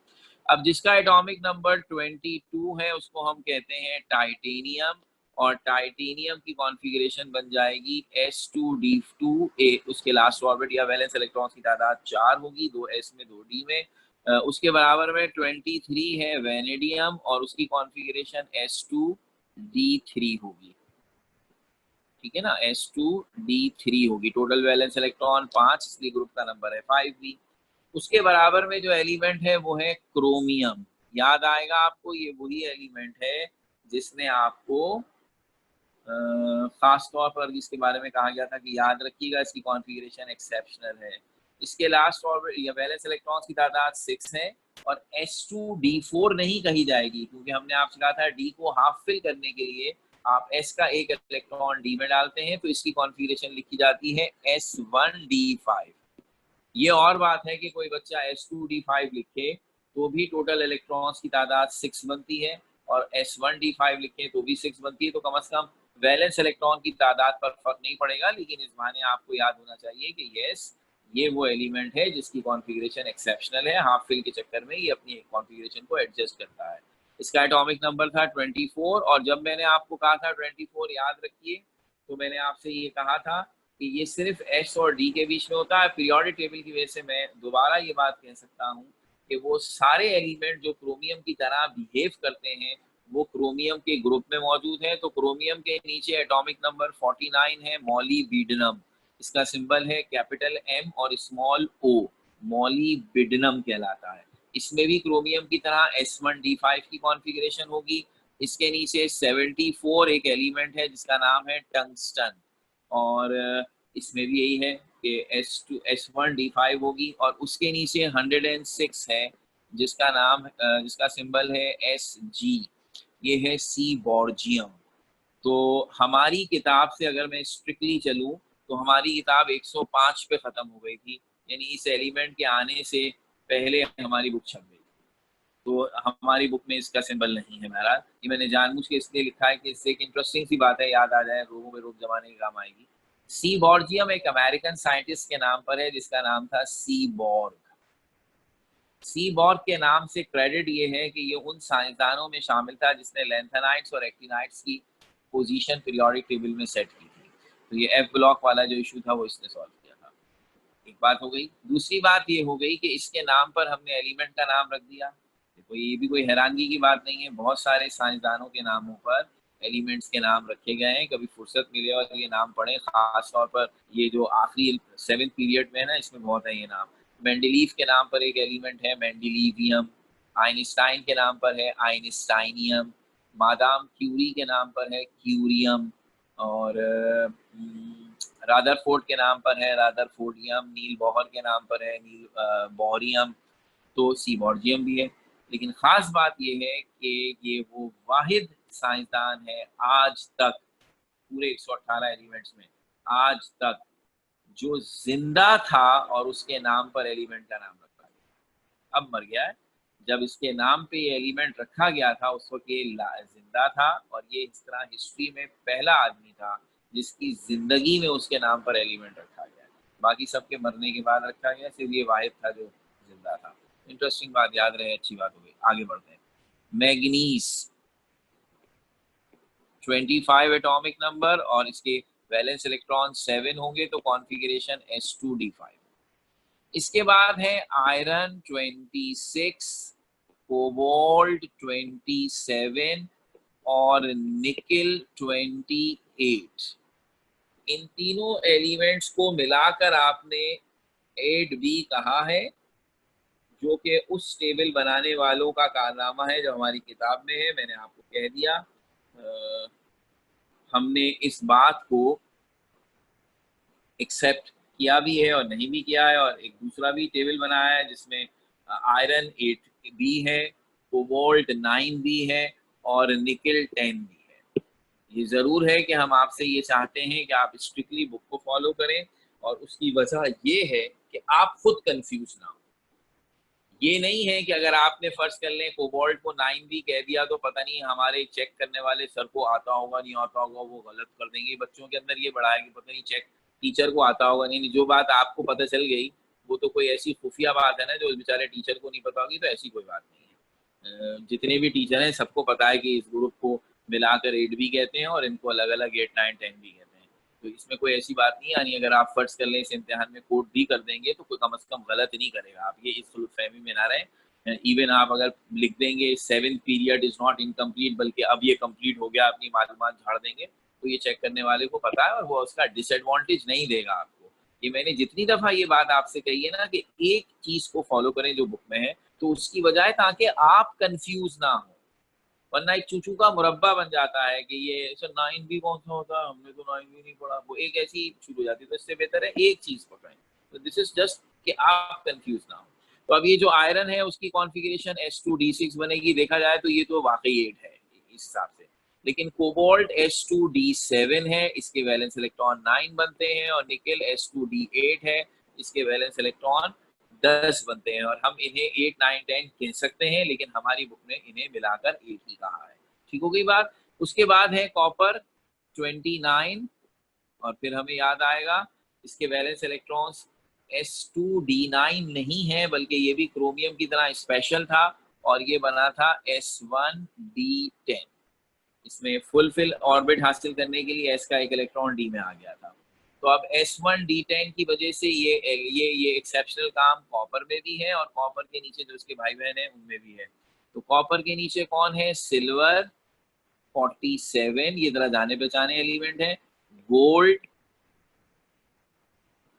अब जिसका एटॉमिक नंबर 22 है उसको हम कहते हैं टाइटेनियम, और टाइटेनियम की कॉन्फ़िगरेशन बन जाएगी s2d2 a, उसके लास्ट ऑर्बिट या वैलेंस इलेक्ट्रॉन्स की तादाद 4 होगी, 2s में 2d में। उसके बराबर में 23 है वेनेडियम और उसकी कॉन्फ़िगरेशन s2d3 होगी। ठीक है ना, s2d3 होगी। टोटल वैलेंस इलेक्ट्रॉन 5, इसलिए ग्रुप का नंबर है 5b। उसके बराबर में जो एलिमेंट है वो है क्रोमियम। याद आएगा आपको, ये वही एलिमेंट है जिसने आपको खास तौर पर जिसके बारे में कहा गया था कि याद रखिएगा इसकी कॉन्फ़िगरेशन एक्सेप्शनल है। इसके लास्ट ऑर्बिट या वैलेंस इलेक्ट्रॉन्स की तादाद 6 है और s2d4 नहीं कही जाएगी, क्योंकि हमने आपसे कहा था d को हाफ फिल करने के लिए आप s का एक इलेक्ट्रॉन d में डालते हैं, तो इसकी कॉन्फ़िगरेशन लिखी जाती है s1d5। ये और बात है कि कोई बच्चा s2d5 लिखे तो भी टोटल इलेक्ट्रॉन्स की तादाद 6 बनती है, और s1d5 लिखे तो भी 6 बनती है। तो कम से कम वैलेंस इलेक्ट्रॉन की तादाद पर फर्क नहीं पड़ेगा, लेकिन इस बहाने आपको याद होना चाहिए कि यस, ये वो एलिमेंट है जिसकी कॉन्फ़िगरेशन एक्सेप्शनल है। हाफ फिल के चक्कर में ये अपनी कॉन्फ़िगरेशन को एडजस्ट करता है। इसका एटॉमिक नंबर था 24, और जब मैंने आपको कहा था 24 याद रखिए, तो मैंने आपसे ये कहा था कि ये सिर्फ एस और डी के बीच में होता है। पीरियोडिक टेबल की वजह से मैं दोबारा ये बात कह सकता हूँ कि वो सारे एलिमेंट जो क्रोमियम की तरह बिहेव करते हैं वो क्रोमियम के ग्रुप में मौजूद है। तो क्रोमियम के नीचे एटॉमिक नंबर 49 है मॉलीबिडिनम, इसका सिंबल है कैपिटल M और स्मॉल o, मॉलीबिडिनम कहलाता है। इसमें भी क्रोमियम की तरह s1d5 की कॉन्फ़िगरेशन होगी। इसके नीचे 74 एक एलिमेंट है जिसका नाम है टंगस्टन, और इसमें भी यही है कि s1d5 होगी। और उसके नीचे 106 है जिसका सिंबल है Sg, ये है सी बॉर्जियम। तो हमारी किताब से अगर मैं स्ट्रिक्टली चलूं तो हमारी किताब 105 पे खत्म हो गई थी, यानी इस एलिमेंट के आने से पहले हमारी बुक छप गई। तो हमारी बुक में इसका सिंबल नहीं है महाराज, ये मैंने जानबूझ के इसलिए लिखा है कि इससे एक इंटरेस्टिंग सी बात है याद आ जाए, रोगों में रोग जमाने के काम आएगी। सी बॉर्जियम एक अमेरिकन साइंटिस्ट के नाम पर है जिसका नाम था सी बॉर्ग। सी बॉर्ग के नाम से क्रेडिट ये है कि ये उन साइंसदानों में शामिल था जिसने लैंथेनाइट्स और एक्टिनाइट्स की पोजीशन पीरियोडिक टेबल में सेट की थी। तो ये एफ ब्लॉक वाला जो इशू था वो इसने सॉल्व किया था। एक बात हो गई। दूसरी बात ये हो गई कि इसके नाम पर हमने एलिमेंट का नाम रख दिया। देखो ये भी कोई हैरानगी की बात नहीं है, बहुत सारे साइंसदानों के नामों पर एलिमेंट्स के नाम रखे गए हैं। कभी फुर्सत मिले और ये नाम पढ़े, खास तौर पर ये जो आखिरी 7th पीरियड में है ना, इसमें बहुत है ये नाम। मेंडेलीव के नाम पर एक एलिमेंट है मेंडेलीवियम, आइंस्टाइन के नाम पर है आइंस्टाइनियम, मादाम क्यूरी के नाम पर है क्यूरियम, और रादरफोर्ड के नाम पर है रादरफोर्डियम, नील बॉहर के नाम पर है नील बॉहरियम, तो सी बॉर्जियम भी है। लेकिन खास बात यह है कि ये वो वाहिद साइंसदान है आज तक पूरे 118 एलिमेंट्स में आज तक जो जिंदा था और उसके नाम पर एलिमेंट का नाम रखा गया। अब मर गया है, जब इसके नाम पे ये एलिमेंट रखा गया था उस वक्त ये जिंदा था, और ये इस तरह हिस्ट्री में पहला आदमी था जिसकी जिंदगी में उसके नाम पर एलिमेंट रखा गया। बाकी सबके मरने के बाद रखा गया, सिर्फ ये वाहिद था जो जिंदा था। इंटरेस्टिंग बात याद रहे, अच्छी बात हो गई। आगे बढ़ते हैं। मैग्नीज 25 एटॉमिक नंबर और इसके वैलेंस इलेक्ट्रॉन 7 होंगे, तो कॉन्फ़िगरेशन S2D5। इसके बाद है आयरन 26, कोबाल्ट 27 और निकेल 28। इन तीनों एलिमेंट्स को मिलाकर आपने 8B कहा है, जो कि उस टेबल बनाने वालों का कारनामा है जो हमारी किताब में है। मैंने आपको कह दिया, हमने इस बात को एक्सेप्ट किया भी है और नहीं भी किया है, और एक दूसरा भी टेबल बनाया है जिसमें आयरन 8B है, कोबाल्ट 9B है और निकेल 10B है। ये ज़रूर है कि हम आपसे ये चाहते हैं कि आप स्ट्रिक्टली बुक को फॉलो करें, और उसकी वजह ये है कि आप खुद कंफ्यूज ना हो। ये नहीं है कि अगर आपने फर्ज कर लें कोबाल्ट को 9B कह दिया तो पता नहीं हमारे चेक करने वाले सर को आता होगा नहीं आता होगा, वो गलत कर देंगे। बच्चों के अंदर ये बड़ा है कि पता नहीं चेक टीचर को आता होगा नहीं। जो बात आपको पता चल गई वो तो कोई ऐसी खुफिया बात है ना जो बेचारे टीचर को नहीं पता होगी, तो ऐसी कोई बात नहीं है। जितने भी टीचर हैं सबको पता है कि इस ग्रुप को मिलाकर 8B कहते हैं और इनको अलग अलग 8, 9, 10B कहते हैं। तो इसमें कोई ऐसी बात नहीं, यानी अगर आप फर्ज कर लें इस इम्तिहान में कोड भी कर देंगे तो कोई कम से कम गलत नहीं करेगा। आप ये इस गलतफहमी में ना रहें। इवन आप अगर लिख देंगे 7th period is not incomplete, बल्कि अब ये कंप्लीट हो गया, अपनी मालूमात झाड़ देंगे, तो ये चेक करने वाले को पता है और वो उसका डिसएडवांटेज नहीं देगा आपको। ये मैंने जितनी दफा ये बात आपसे कही है ना कि एक चीज को फॉलो करें जो बुक में है, तो उसकी वजह है ताकि आप कंफ्यूज ना हो, वरना एक चूचू का मुरब्बा बन जाता है कि ये 9B कौन सा होता है, हमने तो 9B नहीं पढ़ा, वो एक ऐसी शुरू हो जाती है। तो इससे बेहतर है एक चीज पकड़ें। तो दिस इज जस्ट कि आप कंफ्यूज ना हो। तो अब ये जो आयरन है उसकी कॉन्फ़िगरेशन S2D6 बनेगी। देखा जाए तो ये तो वाकई 8 है इस हिसाब से, लेकिन कोबाल्ट S2D7 है, इसके वैलेंस इलेक्ट्रॉन 9 बनते हैं, और निकेल S2D8 है, इसके वैलेंस इलेक्ट्रॉन 10 बनते हैं। और हम इन्हें 8, 9, 10 कह सकते हैं, लेकिन हमारी बुक ने इन्हें मिलाकर 8 ही कहा है। ठीक हो गई बात। उसके बाद है कॉपर 29, और फिर हमें याद आएगा इसके वैलेंस इलेक्ट्रॉन्स S2D9 नहीं है, बल्कि ये भी क्रोमियम की तरह स्पेशल था, और ये बना था S1D10। इसमें फुलफिल ऑर्बिट हासिल करने के लिए S का एक इलेक्ट्रॉन D में आ गया था। तो अब S1D10 की वजह से ये एक्सेप्शनल काम कॉपर में भी है, और कॉपर के नीचे जो उसके भाई बहन है उनमें भी है। तो कॉपर के नीचे कौन है? सिल्वर 47, ये जरा जाने पहचाने एलिमेंट है। गोल्ड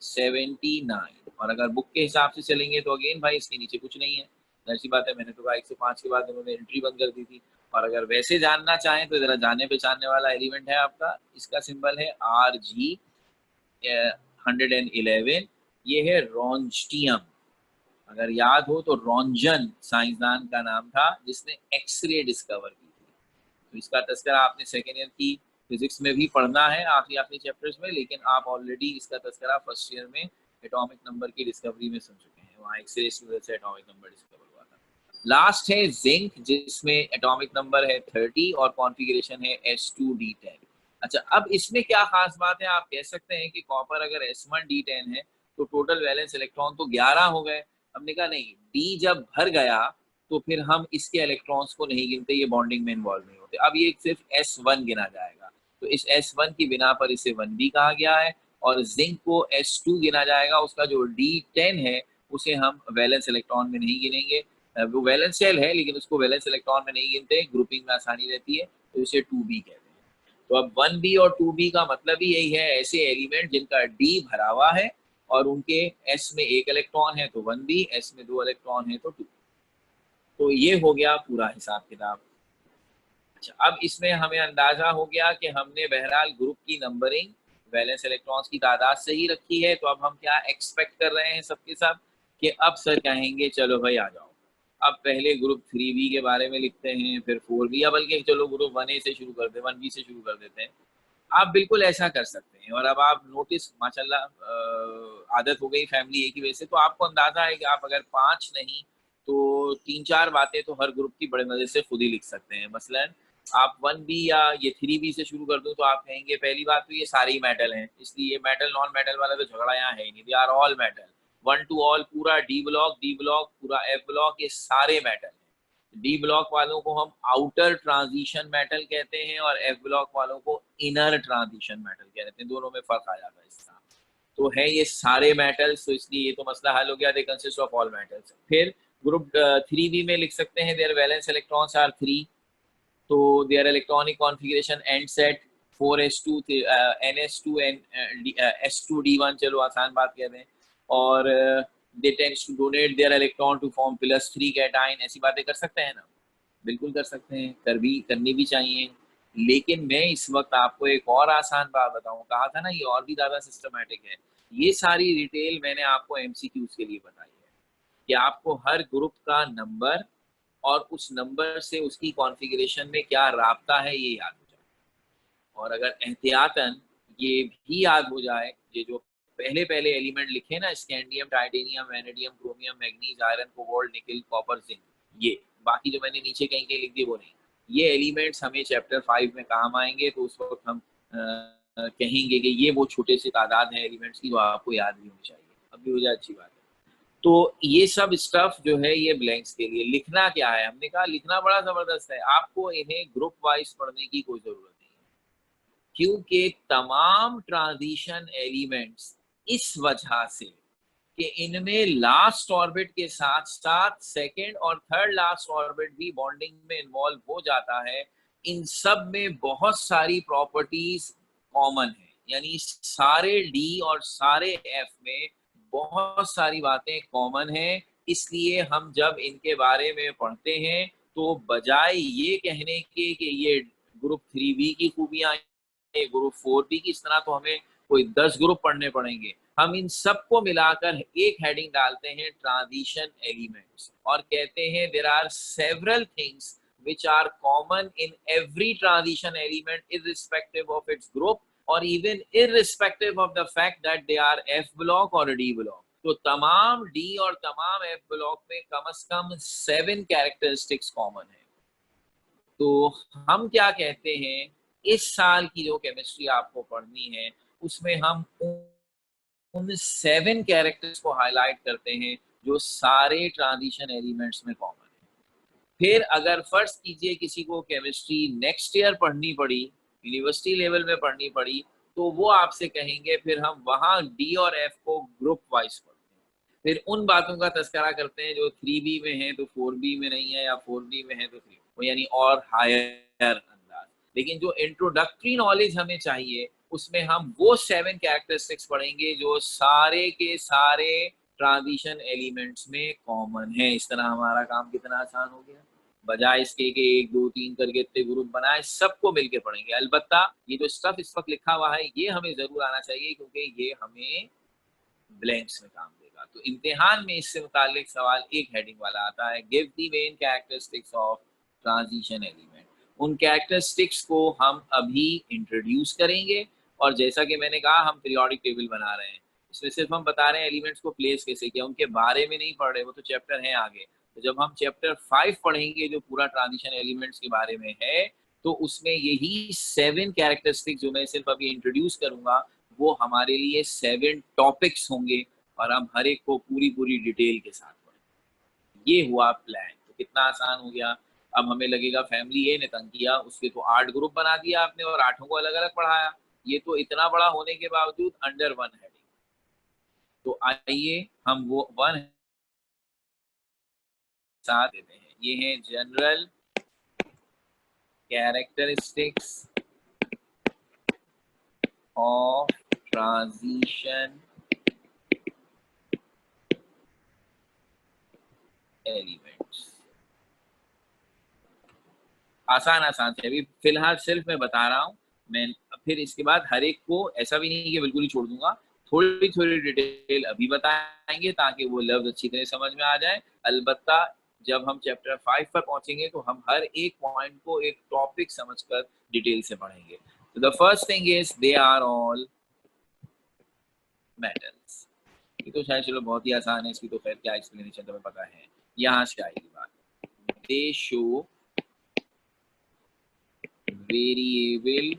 79, और अगर बुक के हिसाब से चलेंगे तो अगेन भाई इसके नीचे कुछ नहीं है। ऐसी बात है, मैंने तो कहा 105 के बाद उन्होंने एंट्री बंद कर दी थी। और अगर वैसे जानना चाहें तो जरा जाने पहचानने वाला एलिमेंट है आपका, इसका सिंबल है RG111, ये है रोंस्टियम। अगर याद हो तो रोंजन साइंसदान का नाम था जिसने एक्सरे डिस्कवर की थी। तो इसका तस्करा आपने सेकेंड ईयर की फिजिक्स में भी पढ़ना है, आखिरी चैप्टर्स में, लेकिन आप ऑलरेडी इसका तस्करा फर्स्ट ईयर में एटॉमिक नंबर की डिस्कवरी में सुन चुके हैं। वहाँ एक्सरे की वजह से एटॉमिक नंबर डिस्कवर हुआ था। लास्ट है जिंक, जिसमें एटॉमिक नंबर है 30 और कॉन्फ़िगरेशन है S2D10। अच्छा, अब इसमें क्या खास बात है? आप कह सकते हैं कि कॉपर अगर S1D10 है तो टोटल वैलेंस इलेक्ट्रॉन तो 11 हो गए। हमने कहा नहीं, डी जब भर गया तो फिर हम इसके इलेक्ट्रॉन्स को नहीं गिनते, ये बॉन्डिंग में इन्वॉल्व नहीं होते। अब ये सिर्फ S1 गिना जाएगा, तो इस S1 की बिना पर इसे 1B कहा गया है, और जिंक को S2 गिना जाएगा। उसका जो D10 है उसे हम वैलेंस इलेक्ट्रॉन में नहीं गिनेंगे, वो वैलेंस शेल है लेकिन उसको वैलेंस इलेक्ट्रॉन में नहीं गिनते, ग्रुपिंग में आसानी रहती है, तो इसे 2B कहते हैं। तो अब 1B और 2B का मतलब ही यही है, ऐसे एलिमेंट जिनका D भरा हुआ है और उनके S में 1 इलेक्ट्रॉन है तो 1B, S में 2 इलेक्ट्रॉन है तो 2। तो ये हो गया पूरा हिसाब किताब। अच्छा, अब इसमें हमें अंदाजा हो गया कि हमने बहरहाल ग्रुप की नंबरिंग वैलेंस इलेक्ट्रॉन्स की तादाद से ही रखी है। तो अब हम क्या एक्सपेक्ट कर रहे हैं सबके सब कि अब सर कहेंगे चलो भाई आ जाओ, अब पहले ग्रुप 3B के बारे में लिखते हैं, फिर 4B, या बल्कि चलो ग्रुप 1A से शुरू करते हैं, 1B से शुरू कर देते हैं। आप बिल्कुल ऐसा कर सकते हैं। और अब आप नोटिस माशाल्लाह आदत हो गई फैमिली एक ही वजह से, तो आपको अंदाजा है कि आप अगर 5 नहीं तो 3-4 बातें तो हर ग्रुप की बड़े मजे से खुद ही लिख सकते हैं। मसलन आप 1B या ये 3B से शुरू कर दूं तो आप कहेंगे पहली बात तो ये सारे ही मेटल हैं, इसलिए ये मेटल नॉन मेटल वाला तो झगड़ा यहाँ है ही नहीं, they are all metal. 1 to all पूरा डी ब्लॉक पूरा एफ ब्लॉक, ये सारे मेटल हैं। डी ब्लॉक वालों को हम आउटर ट्रांजिशन मेटल कहते हैं और एफ ब्लॉक वालों को इनर ट्रांजिशन मेटल कहते हैं। दोनों में फर्क आ जाता है इसका। तो है ये सारे मेटल्स, तो इसलिए ये तो मसला हल हो गया, they consist of all metals. फिर ग्रुप 3B में लिख सकते हैं देयर वैलेंस इलेक्ट्रॉन्स आर 3, तो their electronic configuration and set 4s2 ns2 s2d1, चलो आसान बात कहते हैं। और they tends to donate their electron to form +3 cation, ऐसी बातें कर सकते हैं ना, बिल्कुल कर सकते हैं, करनी भी चाहिए। लेकिन मैं इस वक्त आपको एक और आसान बात बताऊं, कहा था ना ये और भी ज्यादा सिस्टमैटिक है। ये सारी डिटेल मैंने आपको MCQs के लिए बताई है कि आपको हर ग्रुप का नंबर और उस नंबर से उसकी कॉन्फ़िगरेशन में क्या राब्ता है ये याद हो जाए। और अगर एहतियातन ये भी याद हो जाए, ये जो पहले पहले एलिमेंट लिखे ना, scandium, titanium, vanadium, chromium, manganese, iron, cobalt, निकल, कॉपर, जिंक, ये बाकी जो मैंने नीचे कहीं कहीं लिख दिए वो नहीं, ये एलिमेंट्स हमें चैप्टर 5 में काम आएंगे। तो उस वक्त हम कहेंगे कि ये वो छोटे से तादाद है एलिमेंट्स की जो आपको याद भी होनी चाहिए। अब भी हो जाए अच्छी बात है। तो ये सब स्टफ जो है ये ब्लैंक्स के लिए लिखना क्या है, हमने कहा लिखना बड़ा जबरदस्त है, आपको इन्हें ग्रुप वाइज पढ़ने की कोई जरूरत नहीं है, क्योंकि तमाम ट्रांजिशन एलिमेंट्स इस वजह से कि इनमें लास्ट ऑर्बिट के साथ साथ सेकेंड और थर्ड लास्ट ऑर्बिट भी बॉन्डिंग में इन्वॉल्व हो जाता है, इन सब में बहुत सारी प्रॉपर्टीज कॉमन है। यानी सारे डी और सारे एफ में बहुत सारी बातें कॉमन हैं। इसलिए हम जब इनके बारे में पढ़ते हैं तो बजाय ये कहने के कि ये ग्रुप 3B की खूबियां, ये ग्रुप 4B की, इस तरह तो हमें कोई 10 ग्रुप पढ़ने पड़ेंगे। हम इन सबको मिलाकर एक हेडिंग डालते हैं ट्रांजिशन एलिमेंट्स, और कहते हैं there are several things which are common in every transition element irrespective of its group or even irrespective of the fact that they are F block or D block। तो तमाम D और तमाम F block में कम से कम 7 characteristics common है। तो हम क्या कहते हैं, इस साल की जो केमिस्ट्री आपको पढ़नी है उसमें हम उन 7 कैरेक्टर्स को हाईलाइट करते हैं जो सारे ट्रांजिशन एलिमेंट्स में कॉमन है। फिर अगर फर्ज कीजिए किसी को केमिस्ट्री नेक्स्ट ईयर पढ़नी पड़ी, यूनिवर्सिटी लेवल में पढ़नी पड़ी, तो वो आपसे कहेंगे फिर हम वहां डी और एफ को ग्रुप वाइज पढ़ते हैं, फिर उन बातों का तस्करा करते हैं जो 3B में है तो 4B में नहीं है, या 4B में है तो 3, यानी और हायर अंदाज। लेकिन जो इंट्रोडक्टरी नॉलेज हमें चाहिए उसमें हम वो 7 कैरेक्टरिस्टिक्स पढ़ेंगे जो सारे के सारे ट्रांजिशन एलिमेंट्स में कॉमन है। इस तरह हमारा काम कितना आसान हो गया, बजाय इसके कि 1 2 3 करके इतने ग्रुप बनाए, सबको मिलके पढ़ेंगे। अलबत्ता ये जो स्टफ इस वक्त लिखा हुआ है ये हमें जरूर आना चाहिए, क्योंकि ये हमें ब्लैंक्स में काम देगा। तो इम्तिहान में इससे मुतालिक सवाल एक हेडिंग वाला आता है, give the main characteristics of transition element. उन कैरेक्टरिस्टिक्स को हम अभी इंट्रोड्यूस करेंगे, और जैसा कि मैंने कहा हम पीरियोडिक टेबल बना रहे हैं, इसमें सिर्फ हम बता रहे हैं एलिमेंट्स को प्लेस कैसे किया, उनके बारे में नहीं पढ़ रहे, वो तो चैप्टर है आगे। तो जब हम चैप्टर 5 पढ़ेंगे जो पूरा ट्रांजिशन एलिमेंट्स के बारे में है, तो उसमें यही 7 कैरेक्टरिस्टिक्स जो मैं सिर्फ अभी इंट्रोड्यूस करूंगा वो हमारे लिए 7 टॉपिक्स होंगे, और हम हर एक को पूरी पूरी डिटेल के साथ पढ़ेंगे। ये हुआ प्लान। तो कितना आसान हो गया। अब हमें लगेगा फैमिली ए ने तंग किया, उसके तो 8 ग्रुप बना दिया आपने और 8 को अलग अलग पढ़ाया, ये तो इतना बड़ा होने के बावजूद अंडर वन हेडिंग। तो आइए हम वो वन साथ देते हैं। ये है general characteristics of transition elements. आसान आसान से अभी फिलहाल सिर्फ मैं बता रहा हूँ, मैं फिर इसके बाद हर एक को ऐसा भी नहीं कि बिल्कुल ही छोड़ दूंगा, थोड़ी थोड़ी डिटेल अभी बताएंगे ताकि वो लफ्ज अच्छी तरह समझ में आ जाए। अलबत्ता जब हम चैप्टर 5 पर पहुंचेंगे तो हम हर एक पॉइंट को एक टॉपिक समझकर डिटेल से पढ़ेंगे। तो the first thing is they are all metals. ये तो शायद चलो बहुत ही आसान है, इसकी तो खैर क्या एक्सप्लेनेशन तुम्हें पता है। यहाँ से आएगी बात, दे शो वेरिएबल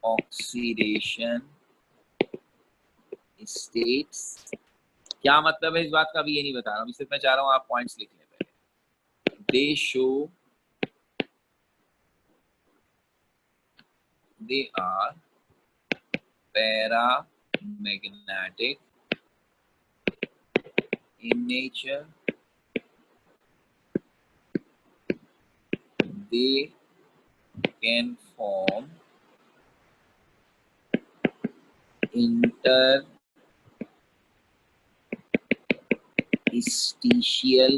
ऑक्सीडेशन स्टेट्स। क्या मतलब है इस बात का अभी ये नहीं बता रहा हूँ, सिर्फ मैं चाह रहा हूँ आप पॉइंट्स लिख लें पहले। They show, they are paramagnetic in nature, they can form interstitial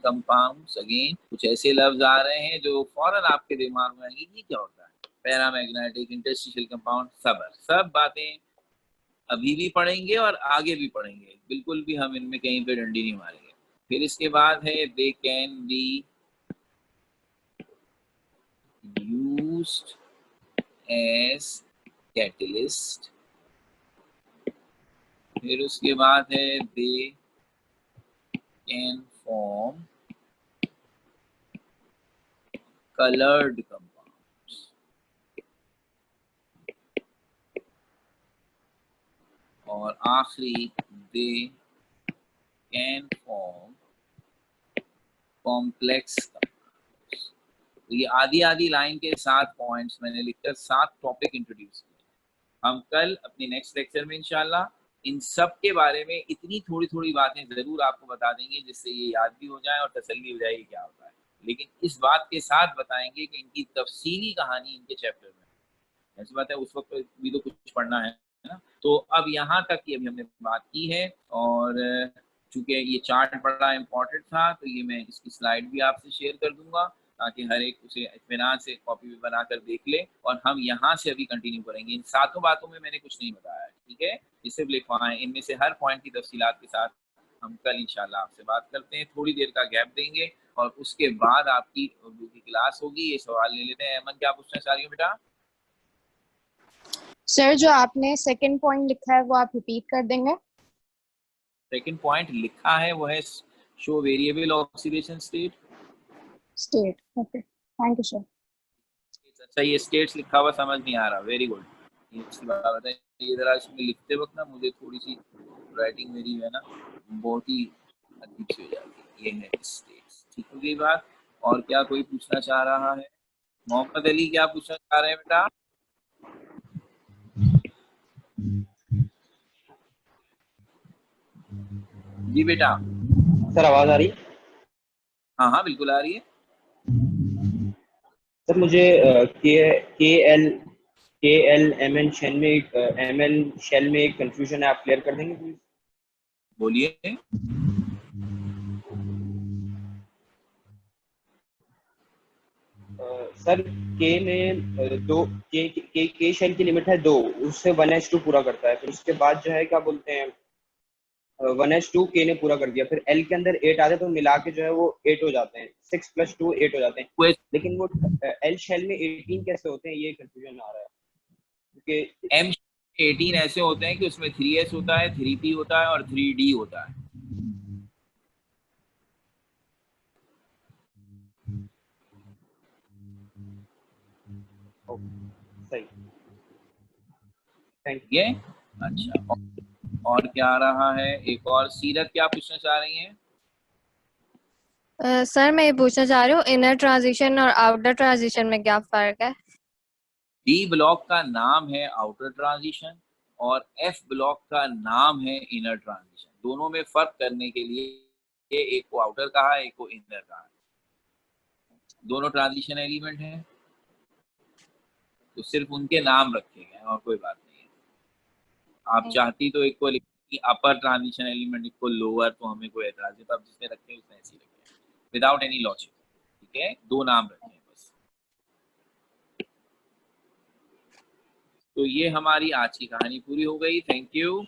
compounds. Again कुछ ऐसे लफ्ज आ रहे हैं जो फौरन आपके दिमाग में आएंगे, ये क्या होता है, पैरामैग्नेटिक, इंटरस्टिशियल कंपाउंड, सब बातें अभी भी पढ़ेंगे और आगे भी पढ़ेंगे, बिल्कुल भी हम इनमें कहीं पे डंडी नहीं मारेंगे। फिर इसके बाद है they can be used as catalyst. फिर उसके बाद है they can form colored compounds। और आखिरी they can form complex compounds. तो ये आधी आधी लाइन के 7 पॉइंट्स मैंने लिखकर 7 टॉपिक इंट्रोड्यूस किए। हम कल अपने नेक्स्ट लेक्चर में इंशाल्लाह इन सब के बारे में इतनी थोड़ी थोड़ी बातें जरूर आपको बता देंगे जिससे ये याद भी हो जाए और तसल्ली हो जाएगी क्या होता है, लेकिन इस बात के साथ बताएंगे कि इनकी तफसीली कहानी इनके चैप्टर में। ऐसी बात है उस वक्त भी तो कुछ पढ़ना है ना। तो अब यहाँ तक की अभी हमने बात की है, और चूंकि ये चार्ट बड़ा इंपॉर्टेंट था तो ये मैं इसकी स्लाइड भी आपसे शेयर कर दूंगा ताकि हर एक उसे इत्मीनान से कॉपी भी बनाकर देख ले। और हम यहाँ से अभी कंटिन्यू करेंगे, इन 7 बातों में मैंने कुछ नहीं बताया है, ठीक है, ये सिर्फ लिखवाएं, इनमें से हर पॉइंट की तफसीलात के साथ हम कल इंशाल्लाह आपसे बात करते हैं। थोड़ी देर का गैप देंगे और उसके बाद आपकी उर्दू की क्लास होगी। ये सवाल ले लेते हैं। अमन क्या पूछना चाह रही हो बेटा? सर जो आपने सेकंड पॉइंट लिखा है वो आप रिपीट कर देंगे। सेकंड पॉइंट लिखा है वो है show variable oxidation state. Okay, thank you sir. अच्छा ये स्टेट्स लिखा हुआ समझ नहीं आ रहा, वेरी गुड, ये अच्छी बात है। ये जरा इसमें लिखते वक्त ना मुझे थोड़ी सी राइटिंग मेरी है ना बहुत ही अजीब सी हो जाती है। ये है स्टेट्स, ठीक हो गई बात। और क्या कोई पूछना चाह रहा है? मोहम्मद अली क्या पूछना चाह रहे हैं बेटा? जी बेटा। सर आवाज आ रही है? हाँ हाँ बिल्कुल आ रही है। सर मुझे के एल एम एन शेल में एक कंफ्यूजन है, आप क्लियर कर देंगे प्लीज? बोलिए। सर के में दो के शेल की लिमिट है 2, उससे 1s2 पूरा करता है, फिर उसके बाद जो है क्या बोलते हैं 1s2 के ने पूरा कर दिया, फिर एल के अंदर 8 आते हैं तो मिला के जो है वो 8 हो जाते हैं, 6 + 2 8 हो जाते हैं। लेकिन वो एल शेल में 18 कैसे होते हैं, ये कंफ्यूजन आ रहा है क्योंकि एम 18 ऐसे होते हैं कि उसमें 3s होता है, 3p होता है और 3d होता है। सही, थैंक ये अच्छा। और क्या आ रहा है? एक और सीरत क्या पूछना चाह रही हैं? सर मैं ये पूछना चाह रही हूँ इनर ट्रांजिशन और आउटर ट्रांजिशन में क्या फर्क है? डी ब्लॉक का नाम है आउटर ट्रांजिशन और एफ ब्लॉक का नाम है इनर ट्रांजिशन। दोनों में फर्क करने के लिए एक को आउटर कहा है, एक को इनर कहा है। दोनों ट्रांजिशन एलिमेंट हैं तो सिर्फ उनके नाम रखे गए और कोई बात नहीं है। आप चाहती तो एक को लिखती अपर ट्रांजिशन एलिमेंट, एक को लोअर, तो हमें कोई एतराज नहीं, तो आप जिसने रखे उसने ऐसे ही रखे विदाउट एनी लॉजिक, ठीक है, 2 नाम रखे हैं बस। तो ये हमारी आज की कहानी पूरी हो गई। Thank you.